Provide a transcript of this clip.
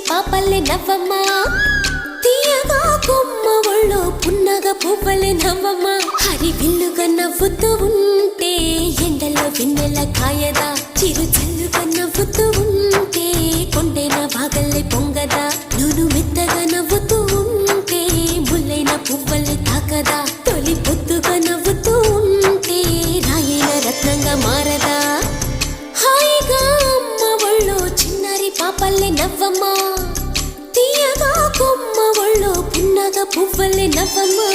పాపల్లే నవ్వమ్మా తీయగా కొమ్మ ఒళ్ళో పున్నగ పువ్వలే నవ్వమ్మా హరి విల్లుగా నవ్వుతూ ఉంటే ఎండలో వెన్నెల కాయదా చిరు చల్లుగా నవ్వుతూ ఉంటే కొండైన వాగల్లే పొంగదా నూను మెత్తగా నవ్వుతూ ఉంటే ముల్లైన పువ్వలే తాకదా తొలి పొద్దుగా నవ్వుతూ ఉంటే రాయైన రత్నంగా మారదా హాయిగా అమ్మ ఒళ్ళో చిన్నారి పాపల్లే నవ్వమ్మా తీయగా కొమ్మ ఒళ్ళో పున్నగ పువ్వలే నవ్వమ్మా